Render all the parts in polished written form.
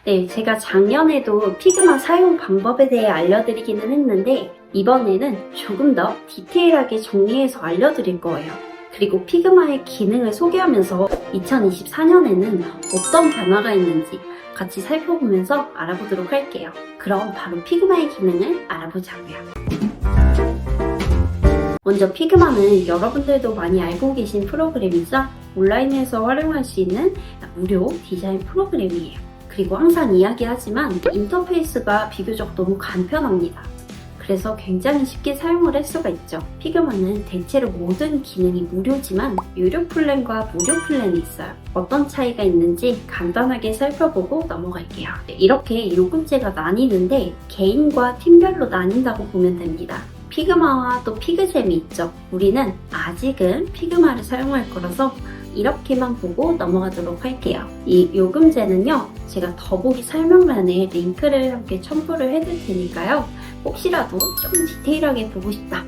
네, 제가 작년에도 피그마 사용 방법에 대해 알려드리기는 했는데 이번에는 조금 더 디테일하게 정리해서 알려드릴 거예요. 그리고 피그마의 기능을 소개하면서 2024년에는 어떤 변화가 있는지 같이 살펴보면서 알아보도록 할게요. 그럼 바로 피그마의 기능을 알아보자고요. 먼저 피그마는 여러분들도 많이 알고 계신 프로그램이죠. 온라인에서 활용할 수 있는 무료 디자인 프로그램이에요. 그리고 항상 이야기하지만 인터페이스가 비교적 너무 간편합니다. 그래서 굉장히 쉽게 사용을 할 수가 있죠. 피그마는 대체로 모든 기능이 무료지만 유료 플랜과 무료 플랜이 있어요. 어떤 차이가 있는지 간단하게 살펴보고 넘어갈게요. 이렇게 요금제가 나뉘는데 개인과 팀별로 나뉜다고 보면 됩니다. 피그마와 또 피그잼이 있죠. 우리는 아직은 피그마를 사용할 거라서 이렇게만 보고 넘어가도록 할게요. 이 요금제는요, 제가 더보기 설명란에 링크를 함께 첨부를 해둘 테니까요. 혹시라도 좀 디테일하게 보고 싶다,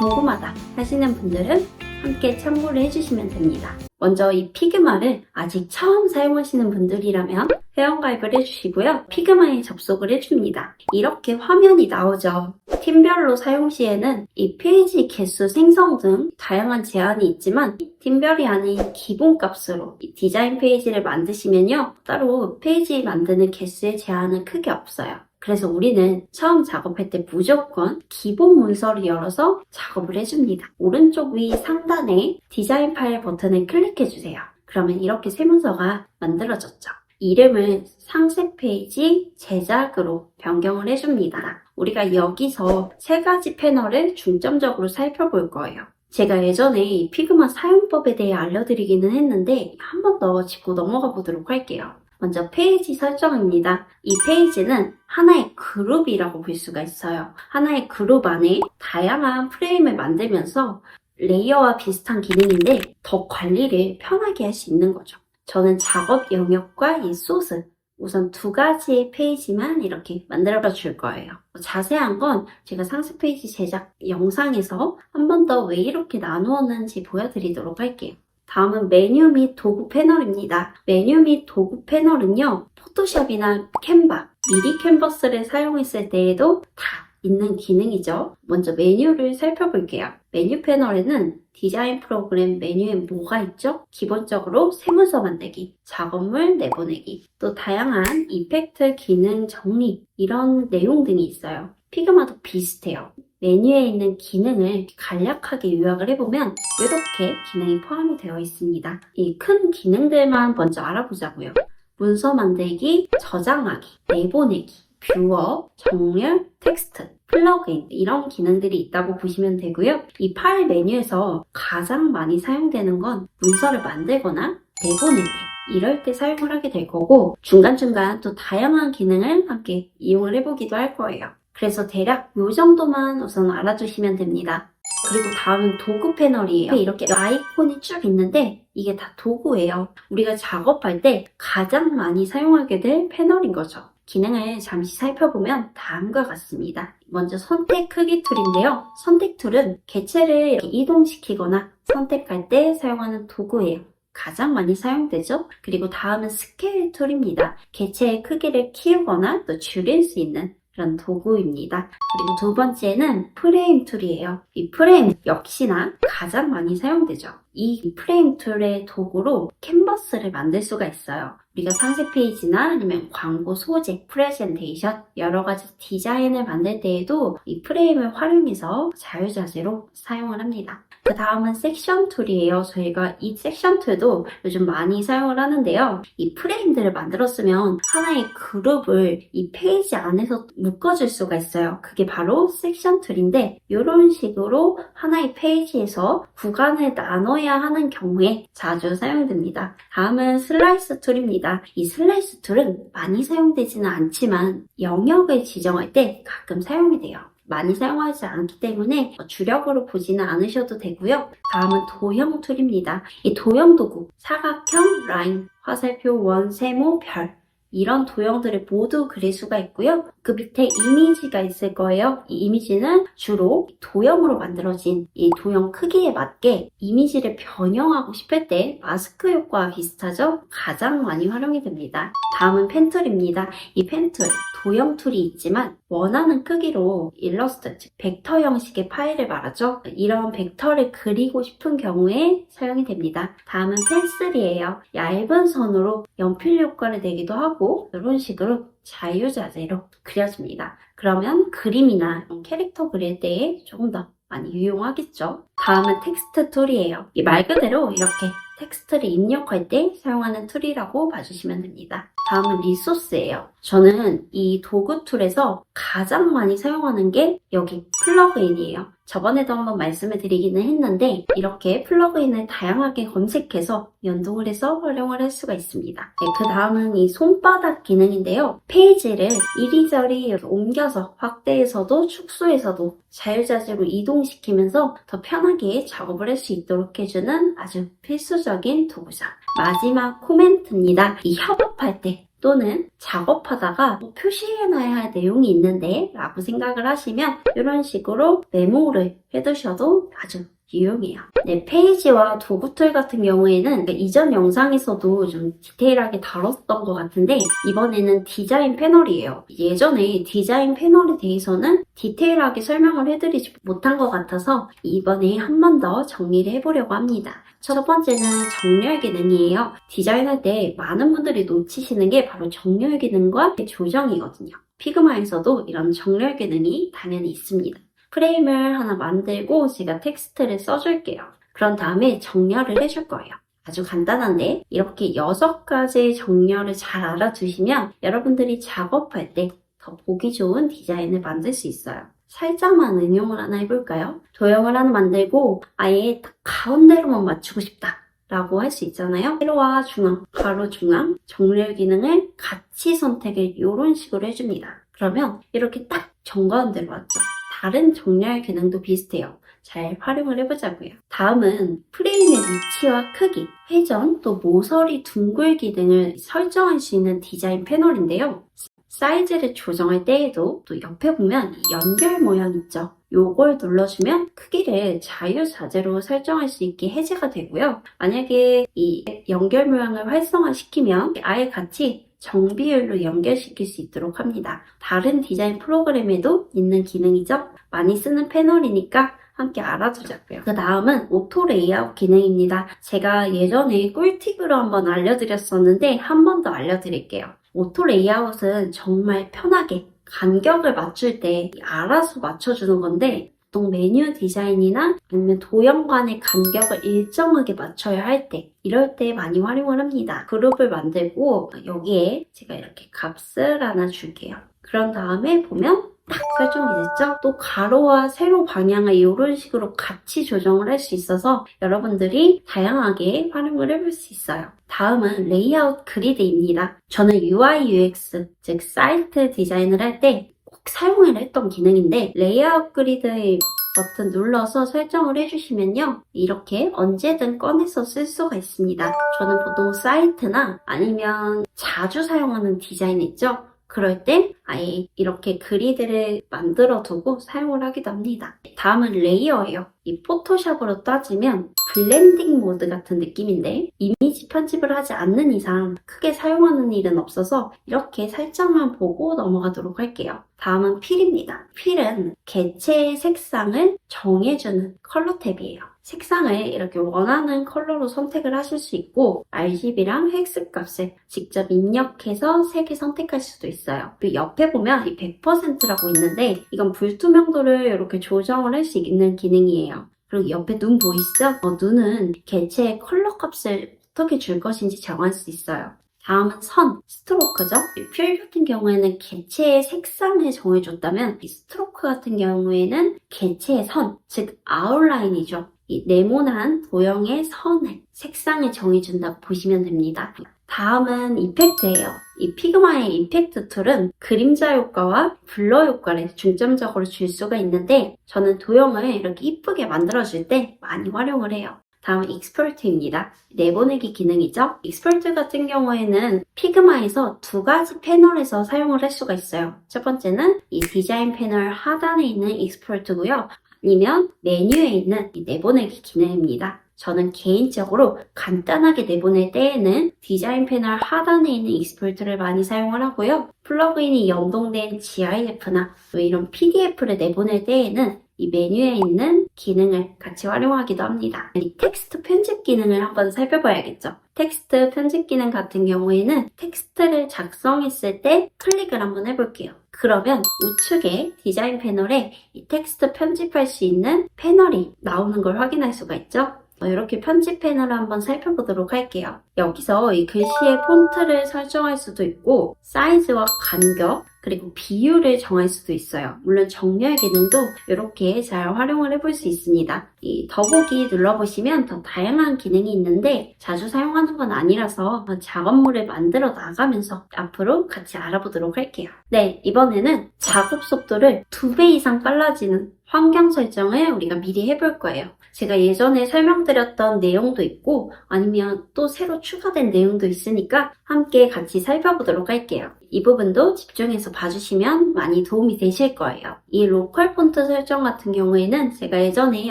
궁금하다 하시는 분들은 함께 참고를 해주시면 됩니다. 먼저 이 피그마를 아직 처음 사용하시는 분들이라면 회원가입을 해주시고요. 피그마에 접속을 해줍니다. 이렇게 화면이 나오죠. 팀별로 사용 시에는 이 페이지 개수 생성 등 다양한 제한이 있지만 팀별이 아닌 기본값으로 디자인 페이지를 만드시면요, 따로 페이지 만드는 개수의 제한은 크게 없어요. 그래서 우리는 처음 작업할 때 무조건 기본 문서를 열어서 작업을 해줍니다. 오른쪽 위 상단에 디자인 파일 버튼을 클릭해주세요. 그러면 이렇게 새 문서가 만들어졌죠. 이름을 상세 페이지 제작으로 변경을 해줍니다. 우리가 여기서 세 가지 패널을 중점적으로 살펴볼 거예요. 제가 예전에 이 피그마 사용법에 대해 알려드리기는 했는데 한 번 더 짚고 넘어가 보도록 할게요. 먼저 페이지 설정입니다. 이 페이지는 하나의 그룹이라고 볼 수가 있어요. 하나의 그룹 안에 다양한 프레임을 만들면서 레이어와 비슷한 기능인데 더 관리를 편하게 할 수 있는 거죠. 저는 작업 영역과 이 소스, 우선 두 가지의 페이지만 이렇게 만들어 줄 거예요. 자세한 건 제가 상세 페이지 제작 영상에서 한 번 더 왜 이렇게 나누었는지 보여드리도록 할게요. 다음은 메뉴 및 도구 패널입니다. 메뉴 및 도구 패널은요, 포토샵이나 캔바, 미리 캔버스를 사용했을 때에도 다 있는 기능이죠. 먼저 메뉴를 살펴볼게요. 메뉴 패널에는 디자인 프로그램 메뉴에 뭐가 있죠? 기본적으로 새 문서 만들기, 작업물 내보내기, 또 다양한 이펙트 기능 정리, 이런 내용 등이 있어요. 피그마도 비슷해요. 메뉴에 있는 기능을 간략하게 요약을 해보면 이렇게 기능이 포함이 되어 있습니다. 이 큰 기능들만 먼저 알아보자고요. 문서 만들기, 저장하기, 내보내기, 뷰어, 정렬, 텍스트, 플러그인, 이런 기능들이 있다고 보시면 되고요. 이 파일 메뉴에서 가장 많이 사용되는 건 문서를 만들거나 내보낼 때, 이럴 때 사용을 하게 될 거고, 중간중간 또 다양한 기능을 함께 이용을 해보기도 할 거예요. 그래서 대략 이 정도만 우선 알아두시면 됩니다. 그리고 다음은 도구 패널이에요. 이렇게 아이콘이 쭉 있는데 이게 다 도구예요. 우리가 작업할 때 가장 많이 사용하게 될 패널인 거죠. 기능을 잠시 살펴보면 다음과 같습니다. 먼저 선택 크기 툴인데요. 선택 툴은 개체를 이렇게 이동시키거나 선택할 때 사용하는 도구예요. 가장 많이 사용되죠? 그리고 다음은 스케일 툴입니다. 개체의 크기를 키우거나 또 줄일 수 있는 그런 도구입니다. 그리고 두 번째는 프레임 툴이에요. 이 프레임 역시나 가장 많이 사용되죠. 이 프레임 툴의 도구로 캔버스를 만들 수가 있어요. 우리가 상세 페이지나 아니면 광고 소재, 프레젠테이션, 여러 가지 디자인을 만들 때에도 이 프레임을 활용해서 자유자재로 사용을 합니다. 그 다음은 섹션 툴이에요. 저희가 이 섹션 툴도 요즘 많이 사용을 하는데요. 이 프레임들을 만들었으면 하나의 그룹을 이 페이지 안에서 묶어줄 수가 있어요. 그게 바로 섹션 툴인데 이런 식으로 하나의 페이지에서 구간을 나눠야 하는 경우에 자주 사용됩니다. 다음은 슬라이스 툴입니다. 이 슬라이스 툴은 많이 사용되지는 않지만 영역을 지정할 때 가끔 사용이 돼요. 많이 사용하지 않기 때문에 주력으로 보지는 않으셔도 되고요. 다음은 도형 툴입니다. 이 도형 도구, 사각형, 라인, 화살표, 원, 세모, 별, 이런 도형들을 모두 그릴 수가 있고요. 그 밑에 이미지가 있을 거예요. 이 이미지는 주로 도형으로 만들어진 이 도형 크기에 맞게 이미지를 변형하고 싶을 때 마스크 효과와 비슷하죠? 가장 많이 활용이 됩니다. 다음은 펜툴입니다. 이 펜툴, 도형 툴이 있지만 원하는 크기로 일러스트, 즉 벡터 형식의 파일을 말하죠. 이런 벡터를 그리고 싶은 경우에 사용이 됩니다. 다음은 펜슬이에요. 얇은 선으로 연필 효과를 내기도 하고 이런 식으로 자유자재로 그려집니다. 그러면 그림이나 캐릭터 그릴 때에 조금 더 많이 유용하겠죠. 다음은 텍스트 툴이에요. 이 말 그대로 이렇게 텍스트를 입력할 때 사용하는 툴이라고 봐주시면 됩니다. 다음은 리소스예요. 저는 이 도구 툴에서 가장 많이 사용하는 게 여기 플러그인이에요. 저번에도 한번 말씀을 드리기는 했는데 이렇게 플러그인을 다양하게 검색해서 연동을 해서 활용을 할 수가 있습니다. 네, 그 다음은 이 손바닥 기능인데요. 페이지를 이리저리 이렇게 옮겨서 확대해서도 축소해서도 자유자재로 이동시키면서 더 편하게 작업을 할 수 있도록 해주는 아주 필수적인 도구죠. 마지막 코멘트입니다. 이 협업할 때 또는 작업하다가 표시해놔야 할 내용이 있는데 라고 생각을 하시면 이런 식으로 메모를 해두셔도 아주 유용해요. 네, 페이지와 도구 툴 같은 경우에는 이전 영상에서도 좀 디테일하게 다뤘던 것 같은데 이번에는 디자인 패널이에요. 예전에 디자인 패널에 대해서는 디테일하게 설명을 해드리지 못한 것 같아서 이번에 한 번 더 정리를 해보려고 합니다. 첫 번째는 정렬 기능이에요. 디자인할 때 많은 분들이 놓치시는 게 바로 정렬 기능과 조정이거든요. 피그마에서도 이런 정렬 기능이 당연히 있습니다. 프레임을 하나 만들고 제가 텍스트를 써줄게요. 그런 다음에 정렬을 해줄 거예요. 아주 간단한데 이렇게 6가지 정렬을 잘 알아두시면 여러분들이 작업할 때 더 보기 좋은 디자인을 만들 수 있어요. 살짝만 응용을 하나 해볼까요? 도형을 하나 만들고 아예 딱 가운데로만 맞추고 싶다 라고 할 수 있잖아요. 세로와 중앙, 가로 중앙, 정렬 기능을 같이 선택을 이런 식으로 해줍니다. 그러면 이렇게 딱 정가운데로 왔죠. 다른 정렬 기능도 비슷해요. 잘 활용을 해보자고요. 다음은 프레임의 위치와 크기, 회전, 또 모서리 둥글기 등을 설정할 수 있는 디자인 패널인데요. 사이즈를 조정할 때에도 또 옆에 보면 이 연결 모양 있죠? 요걸 눌러주면 크기를 자유자재로 설정할 수 있게 해제가 되고요. 만약에 이 연결 모양을 활성화시키면 아예 같이 정비율로 연결시킬 수 있도록 합니다. 다른 디자인 프로그램에도 있는 기능이죠. 많이 쓰는 패널이니까 함께 알아두자고요. 그 다음은 오토 레이아웃 기능입니다. 제가 예전에 꿀팁으로 한번 알려드렸었는데 한 번 더 알려드릴게요. 오토 레이아웃은 정말 편하게 간격을 맞출 때 알아서 맞춰주는 건데 보통 메뉴 디자인이나 아니면 도형 간의 간격을 일정하게 맞춰야 할 때 이럴 때 많이 활용을 합니다. 그룹을 만들고 여기에 제가 이렇게 값을 하나 줄게요. 그런 다음에 보면 딱 설정이 됐죠? 또 가로와 세로 방향을 이런 식으로 같이 조정을 할 수 있어서 여러분들이 다양하게 활용을 해볼 수 있어요. 다음은 레이아웃 그리드입니다. 저는 UI, UX, 즉 사이트 디자인을 할 때 꼭 사용을 했던 기능인데 레이아웃 그리드의 버튼 눌러서 설정을 해주시면요. 이렇게 언제든 꺼내서 쓸 수가 있습니다. 저는 보통 사이트나 아니면 자주 사용하는 디자인 있죠? 그럴 때 아예 이렇게 그리드를 만들어 두고 사용을 하기도 합니다. 다음은 레이어예요. 이 포토샵으로 따지면 블렌딩 모드 같은 느낌인데 이미지 편집을 하지 않는 이상 크게 사용하는 일은 없어서 이렇게 살짝만 보고 넘어가도록 할게요. 다음은 필입니다. 필은 개체의 색상을 정해주는 컬러 탭이에요. 색상을 이렇게 원하는 컬러로 선택을 하실 수 있고 RGB랑 획습 값을 직접 입력해서 색을 선택할 수도 있어요. 그리고 옆에 보면 이 100%라고 있는데 이건 불투명도를 이렇게 조정을 할 수 있는 기능이에요. 그리고 옆에 눈 보이시죠? 눈은 개체의 컬러 값을 어떻게 줄 것인지 정할 수 있어요. 다음은 선, 스트로크죠? 필 같은 경우에는 개체의 색상을 정해줬다면 이 스트로크 같은 경우에는 개체의 선, 즉 아웃라인이죠. 이 네모난 도형의 선을, 색상을 정해준다고 보시면 됩니다. 다음은 이펙트예요. 이 피그마의 이펙트 툴은 그림자 효과와 블러 효과를 중점적으로 줄 수가 있는데 저는 도형을 이렇게 이쁘게 만들어줄 때 많이 활용을 해요. 다음 익스퍼트입니다. 내보내기 기능이죠. 익스퍼트 같은 경우에는 피그마에서 두 가지 패널에서 사용을 할 수가 있어요. 첫 번째는 이 디자인 패널 하단에 있는 익스퍼트고요. 아니면 메뉴에 있는 이 내보내기 기능입니다. 저는 개인적으로 간단하게 내보낼 때에는 디자인 패널 하단에 있는 익스퍼트를 많이 사용을 하고요. 플러그인이 연동된 GIF나 이런 PDF를 내보낼 때에는 이 메뉴에 있는 기능을 같이 활용하기도 합니다. 이 텍스트 편집 기능을 한번 살펴봐야겠죠. 텍스트 편집 기능 같은 경우에는 텍스트를 작성했을 때 클릭을 한번 해볼게요. 그러면 우측에 디자인 패널에 이 텍스트 편집할 수 있는 패널이 나오는 걸 확인할 수가 있죠. 이렇게 편집 패널을 한번 살펴보도록 할게요. 여기서 이 글씨의 폰트를 설정할 수도 있고 사이즈와 간격 그리고 비율을 정할 수도 있어요. 물론 정렬 기능도 이렇게 잘 활용을 해볼 수 있습니다. 이 더보기 눌러보시면 더 다양한 기능이 있는데 자주 사용하는 건 아니라서 작업물을 만들어 나가면서 앞으로 같이 알아보도록 할게요. 네, 이번에는 작업 속도를 2배 이상 빨라지는 환경 설정을 우리가 미리 해볼 거예요. 제가 예전에 설명드렸던 내용도 있고 아니면 또 새로 추가된 내용도 있으니까 함께 같이 살펴보도록 할게요. 이 부분도 집중해서 봐주시면 많이 도움이 되실 거예요. 이 로컬 폰트 설정 같은 경우에는 제가 예전에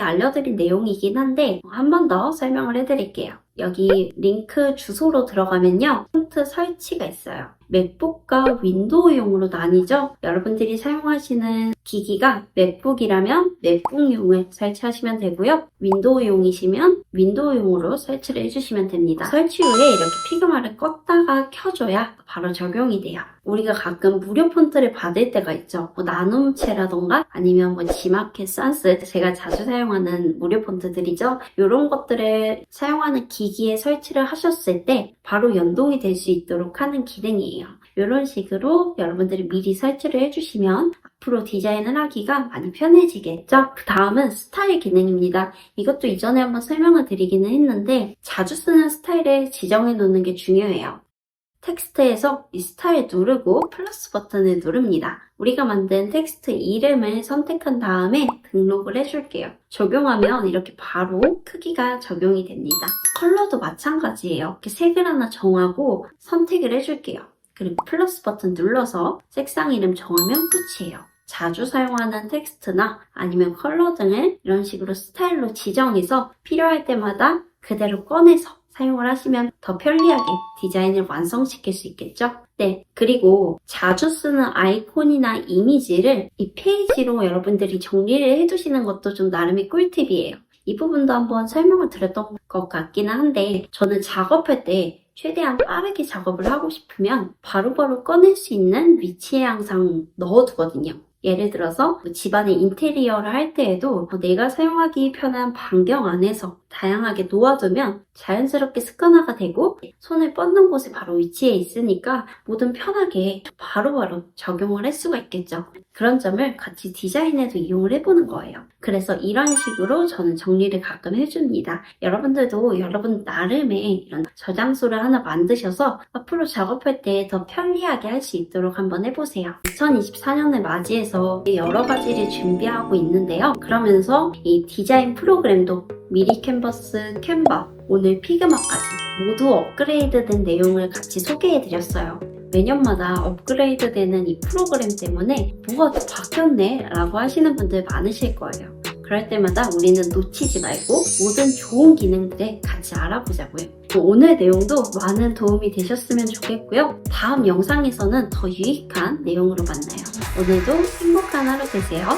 알려드린 내용이긴 한데 한 번 더 설명을 해드릴게요. 여기 링크 주소로 들어가면요. 폰트 설치가 있어요. 맥북과 윈도우용으로 나뉘죠. 여러분들이 사용하시는 기기가 맥북이라면 맥북용을 설치하시면 되고요. 윈도우용이시면 윈도우용으로 설치를 해주시면 됩니다. 설치 후에 이렇게 피그마를 껐다가 켜줘야 바로 적용이 돼요. 우리가 가끔 무료 폰트를 받을 때가 있죠. 나눔체라던가 아니면 지마켓, 산스 제가 자주 사용하는 무료 폰트들이죠. 이런 것들을 사용하는 기기에 설치를 하셨을 때 바로 연동이 될 수 있도록 하는 기능이에요. 이런 식으로 여러분들이 미리 설치를 해주시면 앞으로 디자인을 하기가 많이 편해지겠죠? 그 다음은 스타일 기능입니다. 이것도 이전에 한번 설명을 드리기는 했는데 자주 쓰는 스타일을 지정해 놓는 게 중요해요. 텍스트에서 이 스타일 누르고 플러스 버튼을 누릅니다. 우리가 만든 텍스트 이름을 선택한 다음에 등록을 해줄게요. 적용하면 이렇게 바로 크기가 적용이 됩니다. 컬러도 마찬가지예요. 이렇게 색을 하나 정하고 선택을 해줄게요. 그리고 플러스 버튼 눌러서 색상 이름 정하면 끝이에요. 자주 사용하는 텍스트나 아니면 컬러 등을 이런 식으로 스타일로 지정해서 필요할 때마다 그대로 꺼내서 사용을 하시면 더 편리하게 디자인을 완성시킬 수 있겠죠? 네, 그리고 자주 쓰는 아이콘이나 이미지를 이 페이지로 여러분들이 정리를 해두시는 것도 좀 나름의 꿀팁이에요. 이 부분도 한번 설명을 드렸던 것 같기는 한데 저는 작업할 때 최대한 빠르게 작업을 하고 싶으면 바로바로 꺼낼 수 있는 위치에 항상 넣어두거든요. 예를 들어서 집안의 인테리어를 할 때에도 내가 사용하기 편한 반경 안에서 다양하게 놓아두면 자연스럽게 습관화가 되고 손을 뻗는 곳에 바로 위치해 있으니까 뭐든 편하게 바로바로 적용을 할 수가 있겠죠. 그런 점을 같이 디자인에도 이용을 해보는 거예요. 그래서 이런 식으로 저는 정리를 가끔 해줍니다. 여러분들도 여러분 나름의 이런 저장소를 하나 만드셔서 앞으로 작업할 때 더 편리하게 할 수 있도록 한번 해보세요. 2024년을 맞이해서 여러 가지를 준비하고 있는데요. 그러면서 이 디자인 프로그램도 미리 캔버스, 캔바, 오늘 피그마까지 모두 업그레이드된 내용을 같이 소개해드렸어요. 매년마다 업그레이드되는 이 프로그램 때문에 뭐가 바뀌었네 라고 하시는 분들 많으실 거예요. 그럴 때마다 우리는 놓치지 말고 모든 좋은 기능들을 같이 알아보자고요. 오늘 내용도 많은 도움이 되셨으면 좋겠고요. 다음 영상에서는 더 유익한 내용으로 만나요. 오늘도 행복한 하루 되세요.